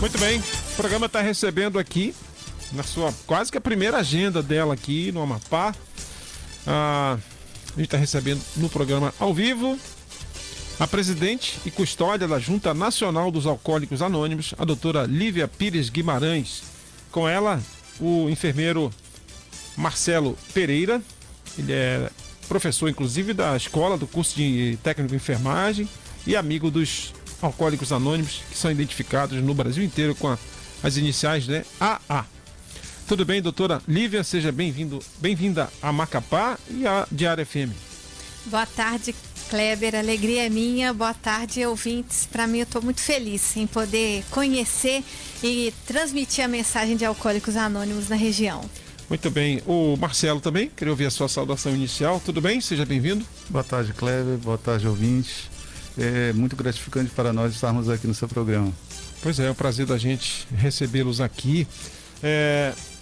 Muito bem, o programa está recebendo aqui, na sua quase que a primeira agenda dela aqui no Amapá. A gente está recebendo no programa ao vivo a presidente e custódia da Junta Nacional dos Alcoólicos Anônimos, a doutora Lívia Pires Guimarães. Com ela, o enfermeiro Marcelo Pereira. Ele é professor, inclusive, da escola do curso de técnico de enfermagem e amigo dos Alcoólicos Anônimos, que são identificados no Brasil inteiro com as iniciais, né? AA. Tudo bem, doutora Lívia? Seja bem-vinda a Macapá e a Diário FM. Boa tarde, Kleber. A alegria é minha. Boa tarde, ouvintes. Para mim, eu estou muito feliz em poder conhecer e transmitir a mensagem de Alcoólicos Anônimos na região. Muito bem. O Marcelo também, queria ouvir a sua saudação inicial. Tudo bem? Seja bem-vindo. Boa tarde, Kleber. Boa tarde, ouvintes. É muito gratificante para nós estarmos aqui no seu programa. Pois é o prazer da gente recebê-los aqui.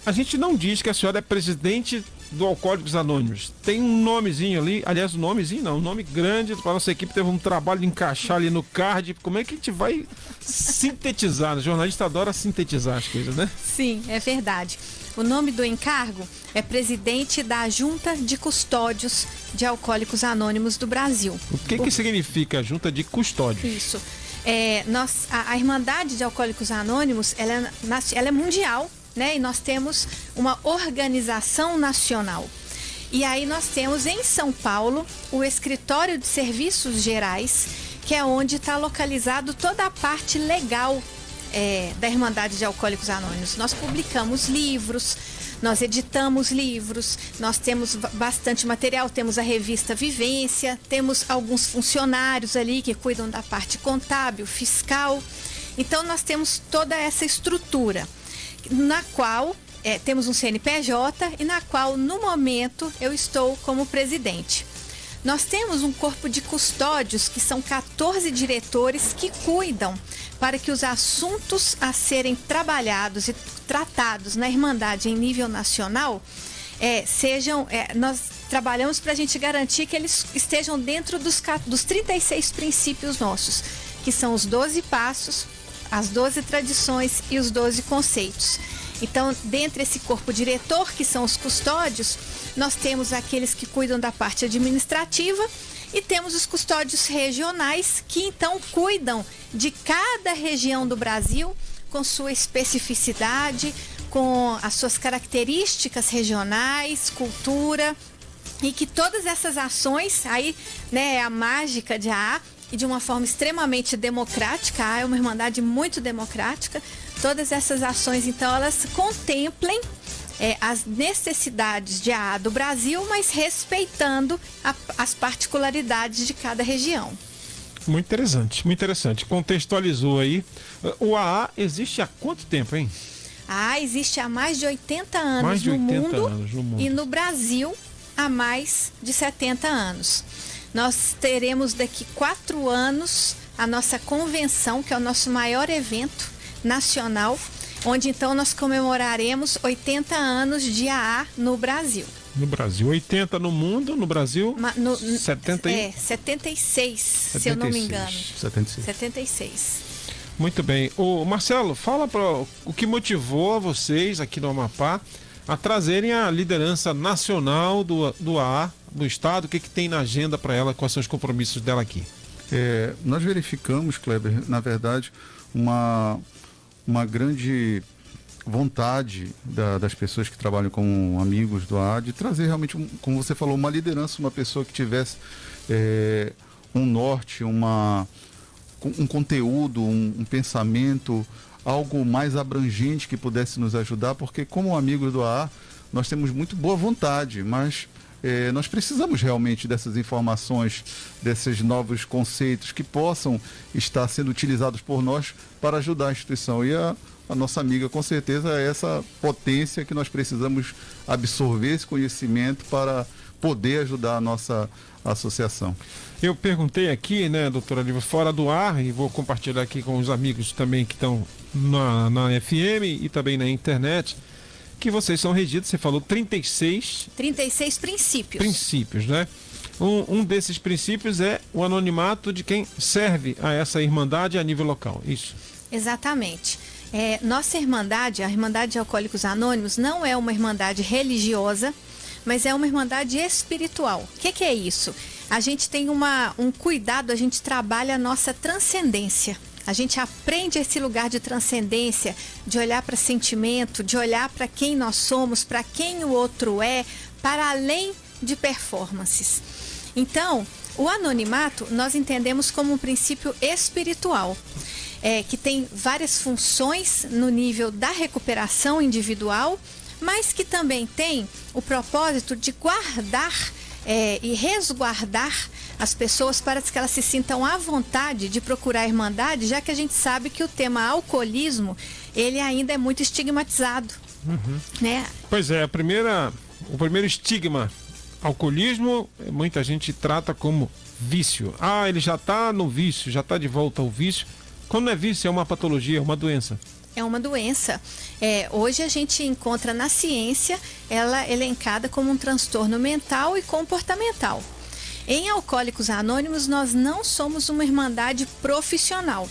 A gente não diz que a senhora é presidente do Alcoólicos Anônimos. Tem um nomezinho ali, aliás, um nomezinho não, um nome grande. A nossa equipe teve um trabalho de encaixar ali no card. Como é que a gente vai sintetizar? O jornalista adora sintetizar as coisas, né? Sim, é verdade. O nome do encargo é presidente da Junta de Custódios de Alcoólicos Anônimos do Brasil. O que significa a Junta de Custódios? Isso. A Irmandade de Alcoólicos Anônimos, ela é mundial, né? E nós temos uma organização nacional. E aí nós temos em São Paulo o Escritório de Serviços Gerais, que é onde está localizado toda a parte legal da Irmandade de Alcoólicos Anônimos. Nós publicamos livros, nós editamos livros, nós temos bastante material, temos a revista Vivência, temos alguns funcionários ali que cuidam da parte contábil, fiscal. Então nós temos toda essa estrutura, na qual temos um CNPJ e na qual, no momento, eu estou como presidente. Nós temos um corpo de custódios, que são 14 diretores que cuidam para que os assuntos a serem trabalhados e tratados na Irmandade em nível nacional nós trabalhamos para a gente garantir que eles estejam dentro dos 36 princípios nossos, que são os 12 passos, as 12 tradições e os 12 conceitos. Então, dentre esse corpo diretor, que são os custódios, nós temos aqueles que cuidam da parte administrativa e temos os custódios regionais, que então cuidam de cada região do Brasil com sua especificidade, com as suas características regionais, cultura, e que todas essas ações, aí, né, é a mágica de AA, e de uma forma extremamente democrática. A AA é uma irmandade muito democrática. Todas essas ações, então, elas contemplem as necessidades de AA do Brasil, mas respeitando as particularidades de cada região. Muito interessante, muito interessante. Contextualizou aí. O AA existe há quanto tempo, hein? A AA existe há mais de 80 anos, mais de 80 anos no mundo. E no Brasil há mais de 70 anos. Nós teremos daqui 4 anos a nossa convenção, que é o nosso maior evento nacional, onde então nós comemoraremos 80 anos de AA no Brasil. No Brasil, 80 no mundo, no Brasil, 76, se eu não me engano. 76. Muito bem. Ô Marcelo, fala o que motivou vocês aqui no Amapá a trazerem a liderança nacional do AA, do Estado. O que tem na agenda para ela, quais são os compromissos dela aqui? Nós verificamos, Kleber, na verdade, uma grande vontade das pessoas que trabalham como amigos do AA de trazer realmente, como você falou, uma liderança, uma pessoa que tivesse um norte, um conteúdo, um pensamento, algo mais abrangente que pudesse nos ajudar, porque como amigos do AA, nós temos muito boa vontade, mas nós precisamos realmente dessas informações, desses novos conceitos que possam estar sendo utilizados por nós para ajudar a instituição. E a nossa amiga, com certeza, é essa potência que nós precisamos absorver esse conhecimento para poder ajudar a nossa associação. Eu perguntei aqui, né, doutora Lívia, fora do ar, e vou compartilhar aqui com os amigos também que estão na FM e também na internet, que vocês são regidos, você falou 36 princípios. Princípios, né? Um desses princípios é o anonimato de quem serve a essa irmandade a nível local, isso? Exatamente. Nossa Irmandade, a Irmandade de Alcoólicos Anônimos, não é uma irmandade religiosa, mas é uma irmandade espiritual. O que é isso? A gente tem um cuidado, a gente trabalha a nossa transcendência. A gente aprende esse lugar de transcendência, de olhar para sentimento, de olhar para quem nós somos, para quem o outro é, para além de performances. Então, o anonimato nós entendemos como um princípio espiritual, que tem várias funções no nível da recuperação individual, mas que também tem o propósito de guardar e resguardar as pessoas para que elas se sintam à vontade de procurar a Irmandade, já que a gente sabe que o tema alcoolismo, ele ainda é muito estigmatizado. Né? Pois é, o primeiro estigma, alcoolismo, muita gente trata como vício. Ah, ele já está no vício, já está de volta ao vício. Quando não é vício, é uma patologia, é uma doença. É uma doença. Hoje a gente encontra na ciência ela elencada como um transtorno mental e comportamental. Em Alcoólicos Anônimos, nós não somos uma irmandade profissional.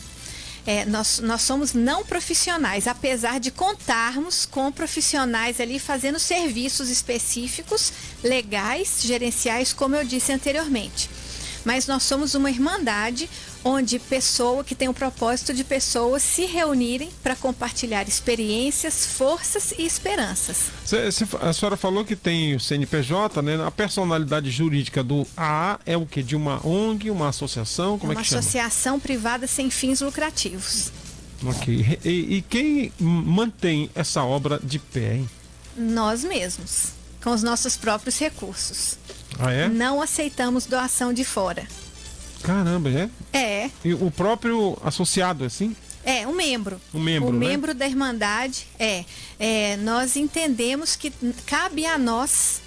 Nós somos não profissionais, apesar de contarmos com profissionais ali fazendo serviços específicos, legais, gerenciais, como eu disse anteriormente. Mas nós somos uma irmandade onde que tem o propósito de pessoas se reunirem para compartilhar experiências, forças e esperanças. A senhora falou que tem o CNPJ, né? A personalidade jurídica do AA é o quê? De uma ONG, uma associação? Como é que chama? Uma associação privada sem fins lucrativos. Ok. E quem mantém essa obra de pé, hein? Nós mesmos, com os nossos próprios recursos. Ah, é? Não aceitamos doação de fora. Caramba, é? É. E o próprio associado, assim? Um membro. Um membro, né? membro da Irmandade, nós entendemos que cabe a nós,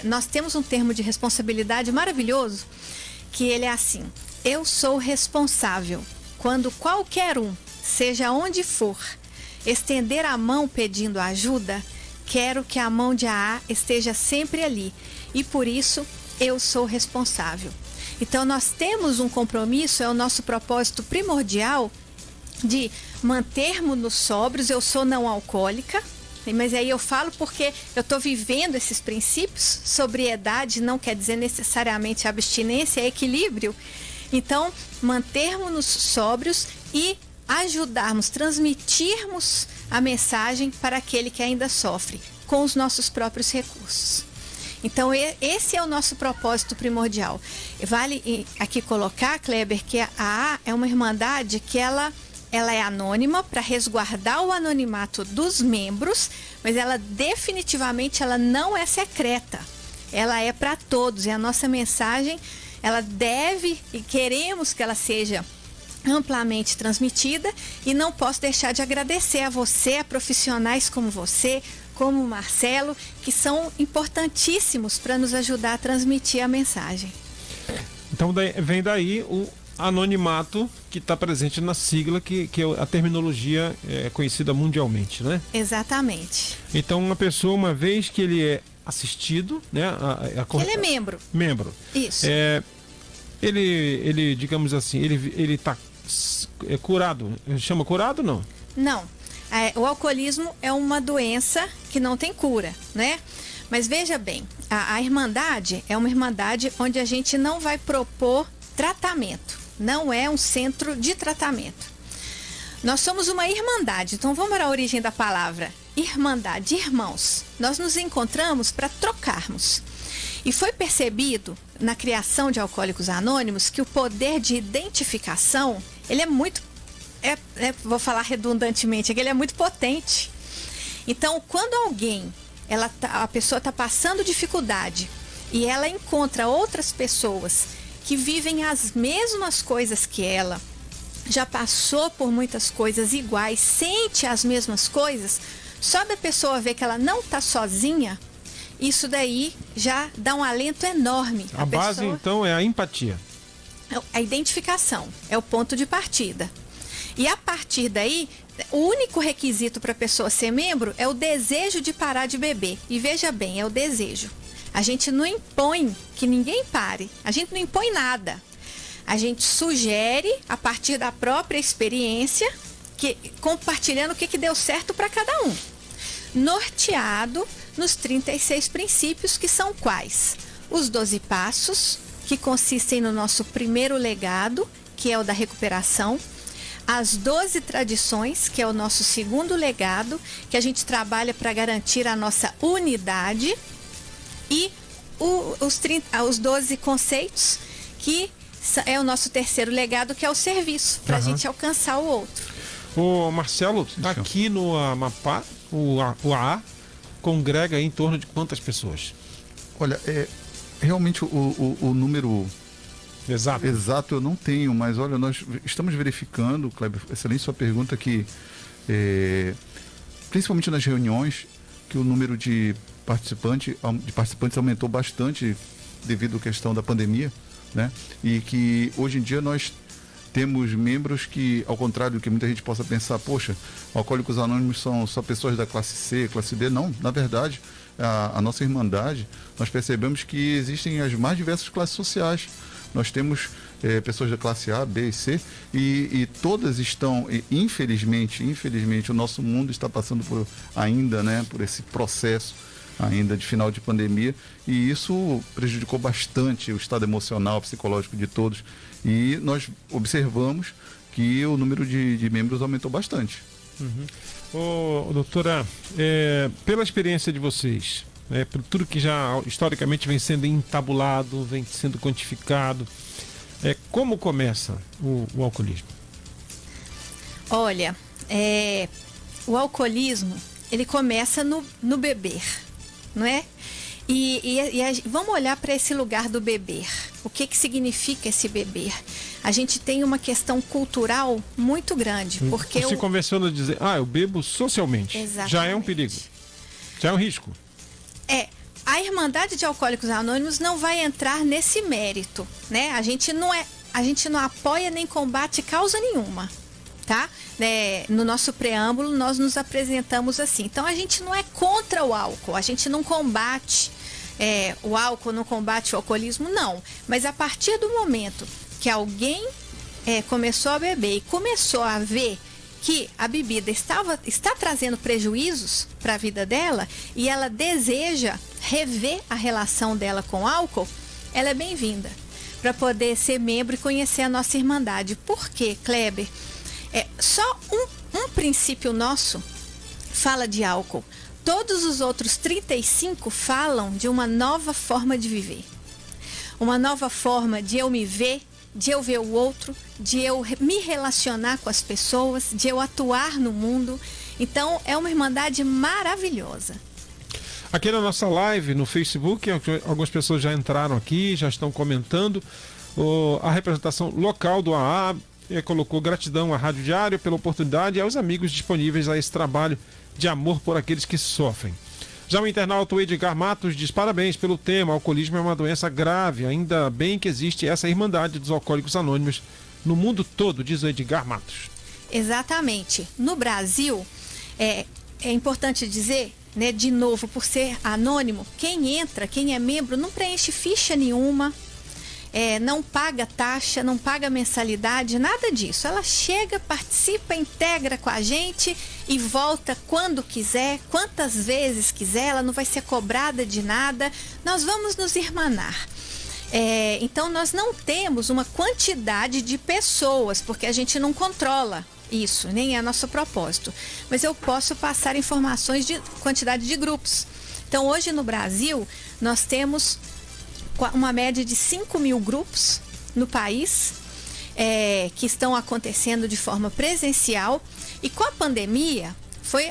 nós temos um termo de responsabilidade maravilhoso, que ele é assim: eu sou responsável quando qualquer um, seja onde for, estender a mão pedindo ajuda, quero que a mão de AA esteja sempre ali. E por isso, eu sou responsável. Então, nós temos um compromisso, é o nosso propósito primordial de mantermos-nos sóbrios. Eu sou não alcoólica, mas aí eu falo porque eu estou vivendo esses princípios. Sobriedade não quer dizer necessariamente abstinência, é equilíbrio. Então, mantermos-nos sóbrios e ajudarmos, transmitirmos a mensagem para aquele que ainda sofre, com os nossos próprios recursos. Então, esse é o nosso propósito primordial. Vale aqui colocar, Kleber, que a AA é uma irmandade que ela é anônima para resguardar o anonimato dos membros, mas ela definitivamente não é secreta. Ela é para todos e a nossa mensagem, ela deve e queremos que ela seja amplamente transmitida, e não posso deixar de agradecer a você, a profissionais como você, como o Marcelo, que são importantíssimos para nos ajudar a transmitir a mensagem. Então vem daí o anonimato que está presente na sigla, que a terminologia é conhecida mundialmente, né? Exatamente. Então uma pessoa, uma vez que ele é assistido, né? Ele é membro. Membro. Isso. Ele, digamos assim, ele está curado. Chama curado, não? Não. O alcoolismo é uma doença que não tem cura, né? Mas veja bem, a Irmandade é uma irmandade onde a gente não vai propor tratamento. Não é um centro de tratamento. Nós somos uma irmandade, então vamos para a origem da palavra. Irmandade, irmãos. Nós nos encontramos para trocarmos. E foi percebido na criação de Alcoólicos Anônimos que o poder de identificação, ele é muito, vou falar redundantemente, ele é muito potente. Então, quando alguém, a pessoa está passando dificuldade e ela encontra outras pessoas que vivem as mesmas coisas que ela, já passou por muitas coisas iguais, sente as mesmas coisas, só da pessoa ver que ela não está sozinha, isso daí já dá um alento enorme. A base, então, é a empatia. A identificação é o ponto de partida. E a partir daí, o único requisito para a pessoa ser membro é o desejo de parar de beber. E veja bem, é o desejo. A gente não impõe que ninguém pare. A gente não impõe nada. A gente sugere, a partir da própria experiência, compartilhando o que deu certo para cada um. Norteado nos 36 princípios, que são quais? Os 12 passos, que consistem no nosso primeiro legado, que é o da recuperação. As 12 tradições, que é o nosso segundo legado, que a gente trabalha para garantir a nossa unidade. E os 12 conceitos, que é o nosso terceiro legado, que é o serviço, para a gente alcançar o outro. Ô Marcelo, aqui no Amapá, o AA congrega em torno de quantas pessoas? Olha, realmente o número exato eu não tenho, mas olha, nós estamos verificando, Kleber, excelente sua pergunta, que principalmente nas reuniões, que o número de participantes aumentou bastante devido à questão da pandemia, né? E que hoje em dia nós temos membros que, ao contrário do que muita gente possa pensar, poxa, Alcoólicos Anônimos são só pessoas da classe C, classe D. Não, na verdade, a nossa Irmandade, nós percebemos que existem as mais diversas classes sociais. Nós temos pessoas da classe A, B e C, e todas estão, infelizmente, o nosso mundo está passando por esse processo ainda de final de pandemia, e isso prejudicou bastante o estado emocional, psicológico de todos, e nós observamos que o número de membros aumentou bastante. Doutora, pela experiência de vocês, por tudo que já historicamente vem sendo entabulado, vem sendo quantificado, como começa o alcoolismo? Olha, o alcoolismo, ele começa no beber, não é? Vamos olhar para esse lugar do beber. O que significa esse beber? A gente tem uma questão cultural muito grande, porque se convenciona a dizer, eu bebo socialmente. Exatamente. Já é um perigo, já é um risco. A Irmandade de Alcoólicos Anônimos não vai entrar nesse mérito, né? A gente não apoia nem combate causa nenhuma, tá? No nosso preâmbulo nós nos apresentamos assim. Então a gente não é contra o álcool, a gente não combate o álcool, não combate o alcoolismo, não. Mas a partir do momento que alguém começou a beber e começou a ver que a bebida está trazendo prejuízos para a vida dela e ela deseja rever a relação dela com o álcool, ela é bem-vinda para poder ser membro e conhecer a nossa Irmandade. Por quê, Kleber? Só um princípio nosso fala de álcool. Todos os outros 35 falam de uma nova forma de viver. Uma nova forma de eu me ver, de eu ver o outro, de eu me relacionar com as pessoas, de eu atuar no mundo. Então, é uma Irmandade maravilhosa. Aqui na nossa live, no Facebook, algumas pessoas já entraram aqui, já estão comentando. A representação local do AA colocou gratidão à Rádio Diário pela oportunidade e aos amigos disponíveis a esse trabalho de amor por aqueles que sofrem. Já o internauta Edgar Matos diz parabéns pelo tema. Alcoolismo é uma doença grave, ainda bem que existe essa Irmandade dos Alcoólicos Anônimos no mundo todo, diz o Edgar Matos. Exatamente. No Brasil, é importante dizer, né, de novo, por ser anônimo, quem entra, quem é membro, não preenche ficha nenhuma, não paga taxa, não paga mensalidade, nada disso. Ela chega, participa, integra com a gente e volta quando quiser, quantas vezes quiser, ela não vai ser cobrada de nada, nós vamos nos irmanar. Então nós não temos uma quantidade de pessoas, porque a gente não controla isso, nem é nosso propósito. Mas eu posso passar informações de quantidade de grupos. Então hoje no Brasil nós temos uma média de 5.000 grupos no país, que estão acontecendo de forma presencial, e com a pandemia foi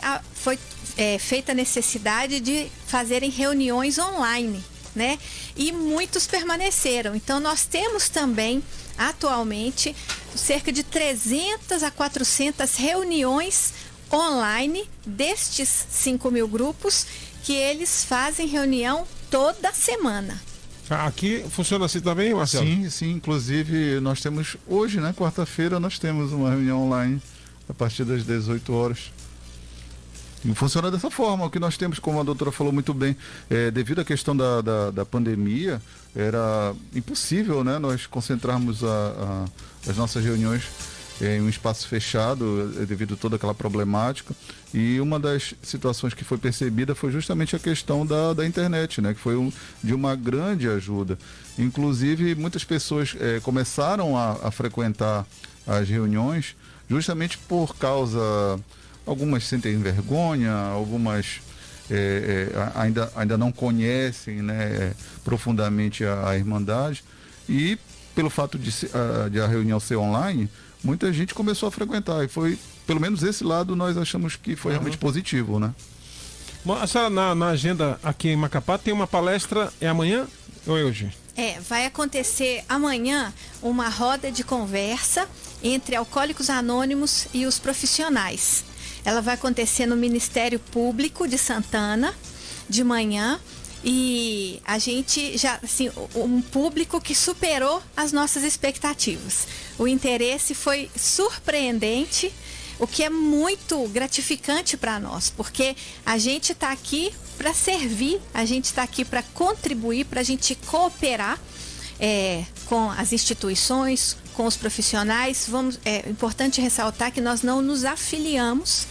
feita a necessidade de fazerem reuniões online, né? E muitos permaneceram. Então nós temos também atualmente cerca de 300 a 400 reuniões online destes 5.000 grupos, que eles fazem reunião toda semana. Aqui funciona assim também, Marcelo? Sim, inclusive nós temos hoje, né, quarta-feira, nós temos uma reunião online a partir das 18 horas. E funciona dessa forma. O que nós temos, como a doutora falou muito bem, devido à questão da pandemia, era impossível, né, nós concentrarmos as nossas reuniões em um espaço fechado devido a toda aquela problemática. E uma das situações que foi percebida foi justamente a questão da internet, né? Que foi de uma grande ajuda. Inclusive, muitas pessoas começaram a frequentar as reuniões justamente por causa... Algumas sentem vergonha, algumas ainda não conhecem, né, profundamente a Irmandade. E pelo fato de a reunião ser online, muita gente começou a frequentar. E foi, pelo menos esse lado, nós achamos que foi realmente positivo, né? Bom, a senhora, na agenda aqui em Macapá, tem uma palestra, é amanhã ou é hoje? Vai acontecer amanhã uma roda de conversa entre Alcoólicos Anônimos e os profissionais. Ela vai acontecer no Ministério Público de Santana, de manhã, e a gente já, assim, um público que superou as nossas expectativas. O interesse foi surpreendente, o que é muito gratificante para nós, porque a gente está aqui para servir, a gente está aqui para contribuir, para a gente cooperar com as instituições, com os profissionais. É importante ressaltar que nós não nos afiliamos,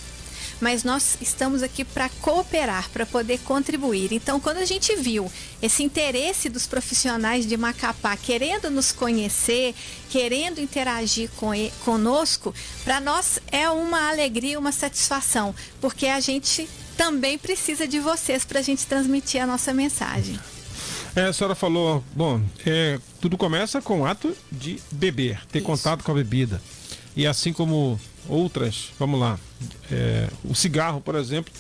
mas nós estamos aqui para cooperar, para poder contribuir. Então, quando a gente viu esse interesse dos profissionais de Macapá querendo nos conhecer, querendo interagir conosco, para nós é uma alegria, uma satisfação, porque a gente também precisa de vocês para a gente transmitir a nossa mensagem. A senhora falou, tudo começa com o ato de beber, ter contato com a bebida. E assim como outras, vamos lá, o cigarro, por exemplo,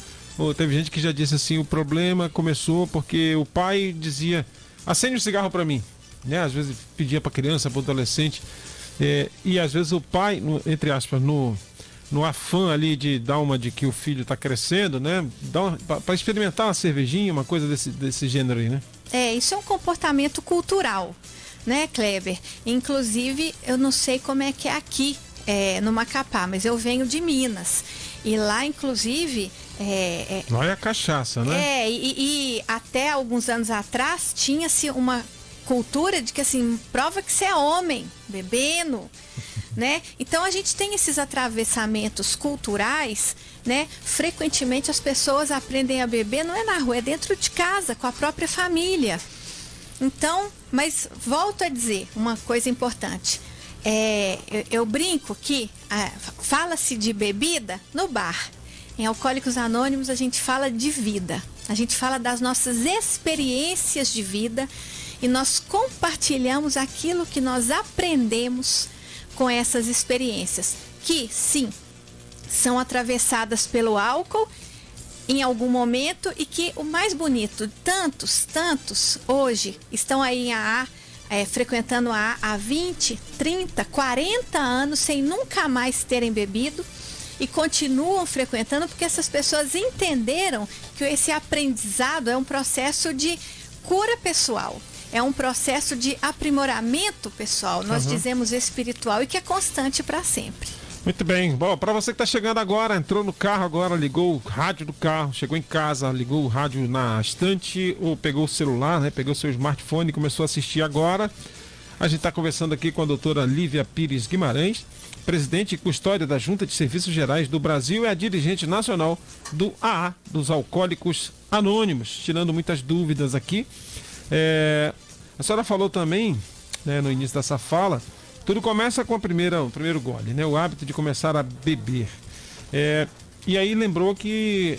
teve gente que já disse assim, o problema começou porque o pai dizia, acende um cigarro para mim, né? Às vezes pedia para criança, para adolescente, e às vezes o pai, entre aspas, no afã ali de dar uma de que o filho está crescendo, né? Para experimentar uma cervejinha, uma coisa desse gênero aí, né? Isso é um comportamento cultural, né, Kleber? Inclusive, eu não sei como é que é aqui, no Macapá, mas eu venho de Minas. E lá, inclusive... Lá é a cachaça, né? E até alguns anos atrás, tinha-se uma cultura de que, assim, prova que você é homem, bebendo, né? Então, a gente tem esses atravessamentos culturais, né? Frequentemente, as pessoas aprendem a beber, não é na rua, é dentro de casa, com a própria família. Então, mas volto a dizer uma coisa importante. Eu brinco que fala-se de bebida no bar. Em Alcoólicos Anônimos a gente fala de vida. A gente fala das nossas experiências de vida e nós compartilhamos aquilo que nós aprendemos com essas experiências, que sim, são atravessadas pelo álcool em algum momento e que o mais bonito, tantos hoje estão aí em AA, frequentando a AA há 20, 30, 40 anos sem nunca mais terem bebido e continuam frequentando porque essas pessoas entenderam que esse aprendizado é um processo de cura pessoal, é um processo de aprimoramento pessoal, nós dizemos espiritual e que é constante para sempre. Muito bem. Bom, para você que está chegando agora, entrou no carro agora, ligou o rádio do carro, chegou em casa, ligou o rádio na estante ou pegou o celular, né? Pegou o seu smartphone e começou a assistir agora. A gente está conversando aqui com a doutora Lívia Pires Guimarães, presidente e custódia da Junta de Serviços Gerais do Brasil e a dirigente nacional do AA, dos Alcoólicos Anônimos, tirando muitas dúvidas aqui. A senhora falou também, né, no início dessa fala, tudo começa com o primeiro gole, né? O hábito de começar a beber. E aí lembrou que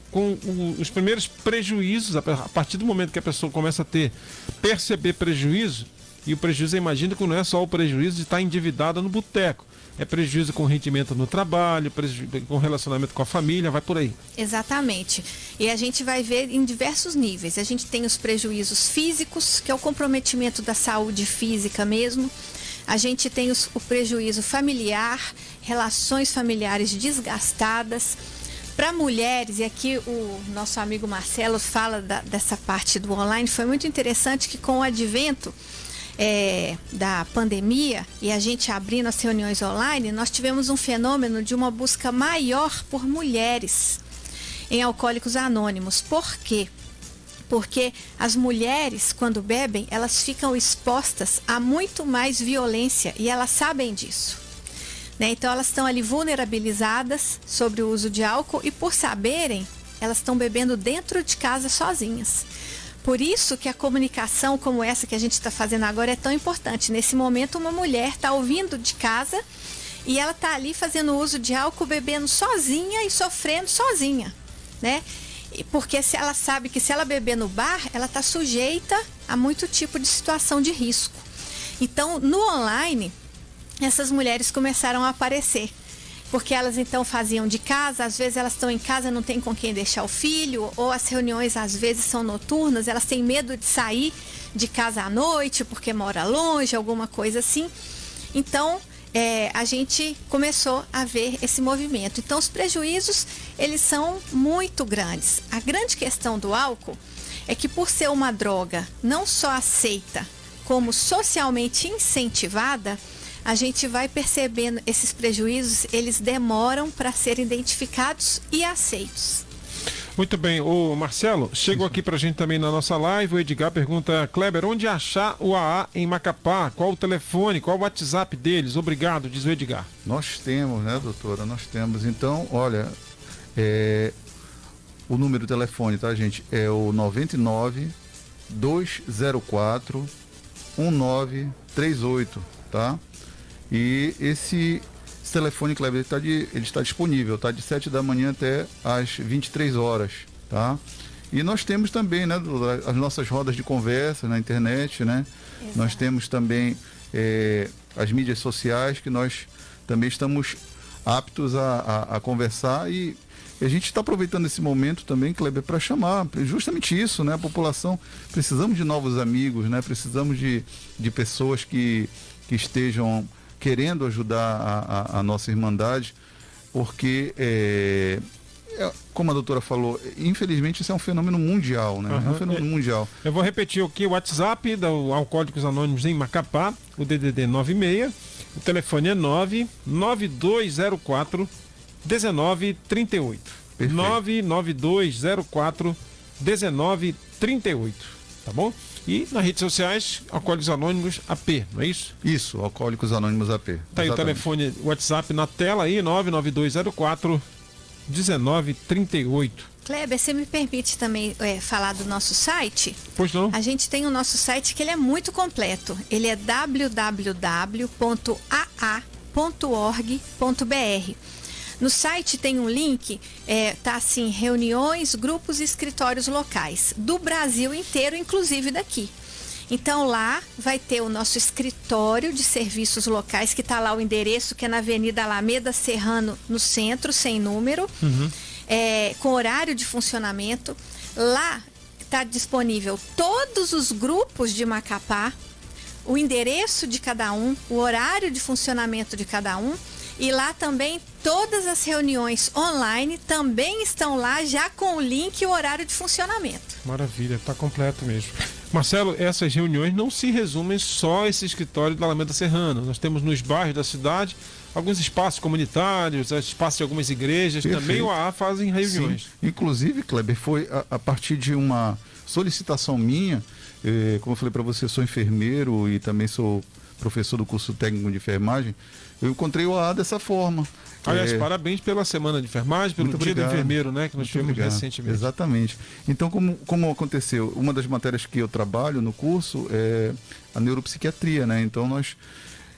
com os primeiros prejuízos, a partir do momento que a pessoa começa a perceber prejuízo, e o prejuízo, imagina que não é só o prejuízo de estar endividada no boteco. É prejuízo com rendimento no trabalho, prejuízo com relacionamento com a família, vai por aí. Exatamente. E a gente vai ver em diversos níveis. A gente tem os prejuízos físicos, que é o comprometimento da saúde física mesmo. A gente tem o prejuízo familiar, relações familiares desgastadas. Para mulheres, e aqui o nosso amigo Marcelo fala dessa parte do online, foi muito interessante que com o advento da pandemia e a gente abrindo as reuniões online, nós tivemos um fenômeno de uma busca maior por mulheres em Alcoólicos Anônimos. Por quê? Porque as mulheres, quando bebem, elas ficam expostas a muito mais violência e elas sabem disso. né? Então elas estão ali vulnerabilizadas sobre o uso de álcool e, por saberem, elas estão bebendo dentro de casa sozinhas. Por isso que a comunicação como essa que a gente está fazendo agora é tão importante. Nesse momento, uma mulher está ouvindo de casa e ela está ali fazendo uso de álcool, bebendo sozinha e sofrendo sozinha, né? Porque se ela sabe que se ela beber no bar, ela está sujeita a muito tipo de situação de risco. Então, no online, essas mulheres começaram a aparecer. Porque elas então faziam de casa, às vezes elas estão em casa, não tem com quem deixar o filho, ou as reuniões às vezes são noturnas, elas têm medo de sair de casa à noite porque mora longe, alguma coisa assim. Então, a gente começou a ver esse movimento. Então, os prejuízos, eles são muito grandes. A grande questão do álcool é que, por ser uma droga não só aceita, como socialmente incentivada, a gente vai percebendo esses prejuízos, eles demoram para serem identificados e aceitos. Muito bem, o Marcelo chegou aqui pra gente também na nossa live. O Edgar pergunta: Kleber, onde achar o AA em Macapá? Qual o telefone, qual o WhatsApp deles? Obrigado, diz o Edgar. Nós temos, né, doutora? Nós temos. Então, olha, o número do telefone, tá, gente? É o 99 204 1938, tá? E esse telefone, Kleber, ele está disponível, tá? De 7 da manhã até às 23 horas, tá? E nós temos também, né, as nossas rodas de conversa na internet, né? Exato. Nós temos também as mídias sociais, que nós também estamos aptos a conversar, e a gente está aproveitando esse momento também, Kleber, para chamar justamente isso, né? A população, precisamos de novos amigos, né? Precisamos de pessoas que estejam querendo ajudar a nossa Irmandade, porque, como a doutora falou, infelizmente isso é um fenômeno mundial, né? É um fenômeno mundial. Eu vou repetir aqui o WhatsApp do Alcoólicos Anônimos em Macapá, o DDD 96, o telefone é 99204 1938. 99204 1938, tá bom? E nas redes sociais, Alcoólicos Anônimos AP, não é isso? Isso, Alcoólicos Anônimos AP. Tá aí o telefone, o WhatsApp na tela aí, 99204 1938. Kleber, você me permite também falar do nosso site? Pois não. A gente tem o nosso site que ele é muito completo. Ele é www.aa.org.br. No site tem um link, tá assim, reuniões, grupos e escritórios locais, do Brasil inteiro, inclusive daqui. Então lá vai ter o nosso escritório de serviços locais, que está lá o endereço, que é na Avenida Alameda Serrano, no centro, sem número, com horário de funcionamento. Lá está disponível todos os grupos de Macapá, o endereço de cada um, o horário de funcionamento de cada um. E lá também todas as reuniões online também estão lá, já com o link e o horário de funcionamento. Maravilha, está completo mesmo. Marcelo, essas reuniões não se resumem só a esse escritório da Alameda Serrano. Nós temos nos bairros da cidade alguns espaços comunitários, espaços de algumas igrejas. Perfeito. Também o AA fazem reuniões. Sim. Inclusive, Kleber, foi a partir de uma solicitação minha, como eu falei para você, sou enfermeiro e também sou professor do curso técnico de enfermagem. Eu encontrei o AA dessa forma. Aliás, parabéns pela semana de enfermagem, pelo dia do enfermeiro, né? Que nós tivemos recentemente. Exatamente. Então, como aconteceu? Uma das matérias que eu trabalho no curso é a neuropsiquiatria, né? Então,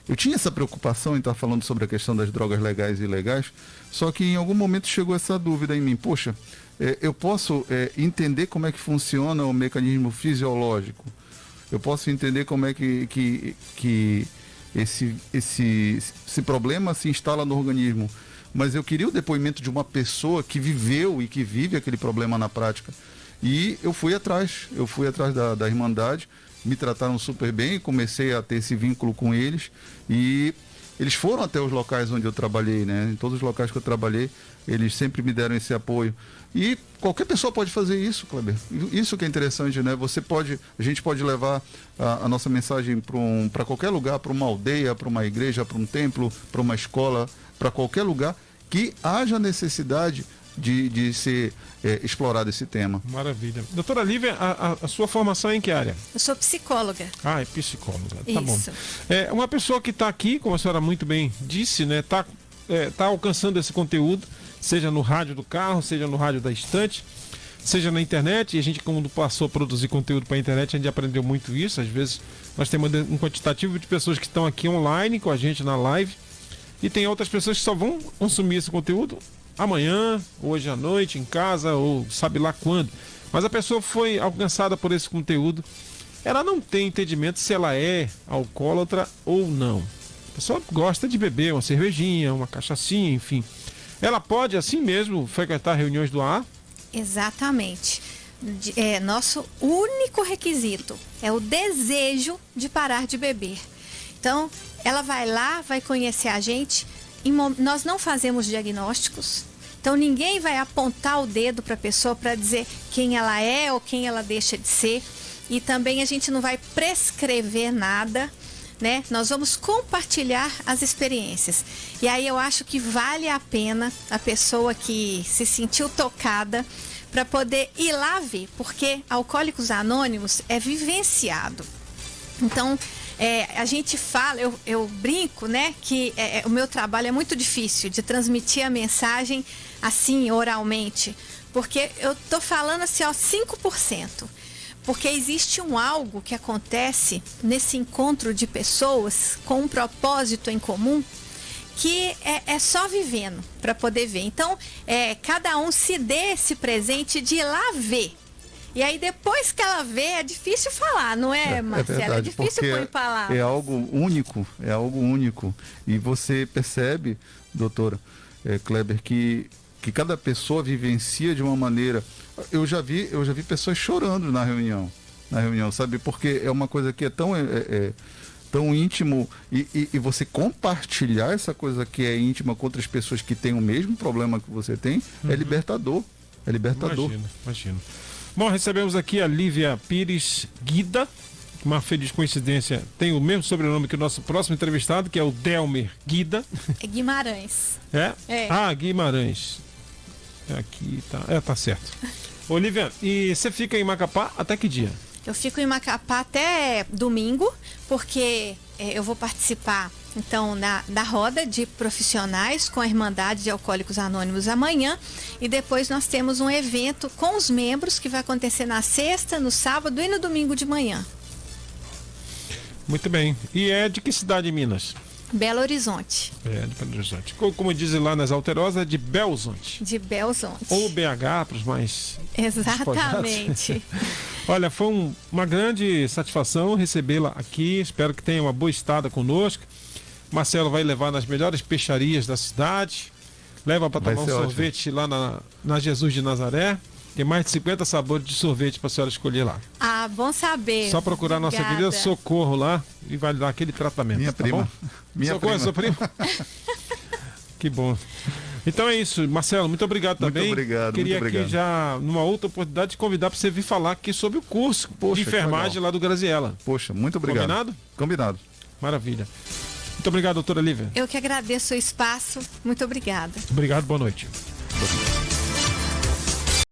eu tinha essa preocupação em estar falando sobre a questão das drogas legais e ilegais, só que em algum momento chegou essa dúvida em mim. Poxa, eu posso entender como é que funciona o mecanismo fisiológico? Eu posso entender como é que esse problema se instala no organismo, mas eu queria o depoimento de uma pessoa que viveu e que vive aquele problema na prática. E eu fui atrás da Irmandade, me trataram super bem, comecei a ter esse vínculo com eles, e eles foram até os locais onde eu trabalhei, né? Em todos os locais que eu trabalhei, eles sempre me deram esse apoio. E qualquer pessoa pode fazer isso, Kleber. Isso que é interessante, né? A gente pode levar a nossa mensagem para qualquer lugar, para uma aldeia, para uma igreja, para um templo, para uma escola, para qualquer lugar que haja necessidade de ser explorado esse tema. Maravilha. Doutora Lívia, a sua formação é em que área? Eu sou psicóloga. Ah, é psicóloga. Tá Isso. bom. Uma pessoa que está aqui, como a senhora muito bem disse, né, tá alcançando esse conteúdo, seja no rádio do carro, seja no rádio da estante, seja na internet, e a gente, quando passou a produzir conteúdo para a internet, a gente aprendeu muito isso. Às vezes nós temos um quantitativo de pessoas que estão aqui online com a gente na live, e tem outras pessoas que só vão consumir esse conteúdo amanhã, hoje à noite, em casa, ou sabe lá quando. Mas a pessoa foi alcançada por esse conteúdo, ela não tem entendimento se ela é alcoólatra ou não. A pessoa gosta de beber uma cervejinha, uma cachaçinha, enfim. Ela pode, assim mesmo, frequentar reuniões do AA? Exatamente. Nosso único requisito é o desejo de parar de beber. Então, ela vai lá, vai conhecer a gente. Nós não fazemos diagnósticos. Então, ninguém vai apontar o dedo para a pessoa para dizer quem ela é ou quem ela deixa de ser. E também a gente não vai prescrever nada, né? Nós vamos compartilhar as experiências. E aí eu acho que vale a pena a pessoa que se sentiu tocada para poder ir lá ver, porque Alcoólicos Anônimos é vivenciado. Então, a gente fala, eu brinco, né, que o meu trabalho é muito difícil de transmitir a mensagem assim, oralmente, porque eu tô falando assim, ó, 5%. Porque existe algo que acontece nesse encontro de pessoas com um propósito em comum que é só vivendo para poder ver. Então, cada um se dê esse presente de ir lá ver. E aí, depois que ela vê, é difícil falar, não é, Marcelo? Verdade, é difícil pôr em palavras. É algo único. E você percebe, doutora Kleber, que cada pessoa vivencia de uma maneira. Eu já vi pessoas chorando na reunião, sabe? Porque é uma coisa que é tão íntimo e você compartilhar essa coisa que é íntima com outras pessoas que têm o mesmo problema que você tem, é libertador. É libertador. Imagino. Bom, recebemos aqui a Lívia Pires Guida. Uma feliz coincidência, tem o mesmo sobrenome que o nosso próximo entrevistado, que é o Delmer Guida. É Guimarães. É? É. Guimarães. Aqui tá. Tá certo. Olívia, e você fica em Macapá até que dia? Eu fico em Macapá até domingo, porque eu vou participar, então, da roda de profissionais com a Irmandade de Alcoólicos Anônimos amanhã. E depois nós temos um evento com os membros que vai acontecer na sexta, no sábado e no domingo de manhã. Muito bem. E é de que cidade de Minas? Belo Horizonte. De Belo Horizonte. Como dizem lá nas Alterosas, é de Belzonte. De Belzonte. Ou BH, para os mais... Exatamente. Olha, foi uma grande satisfação recebê-la aqui. Espero que tenha uma boa estada conosco. Marcelo vai levar nas melhores peixarias da cidade. Leva para tomar um sorvete lá na Jesus de Nazaré. Tem mais de 50 sabores de sorvete para a senhora escolher lá. Ah, bom saber. Só procurar Obrigada. nossa querida Socorro lá e vai dar aquele tratamento. Minha prima. Bom? Minha Socorro, prima. sua prima? Que bom. Então é isso, Marcelo, muito obrigado também. Muito obrigado. Queria aqui já, numa outra oportunidade, te convidar para você vir falar aqui sobre o curso de enfermagem lá do Graziella. Poxa, muito obrigado. Combinado? Combinado. Maravilha. Muito obrigado, doutora Lívia. Eu que agradeço o espaço. Muito obrigada. Obrigado, boa noite. Boa noite.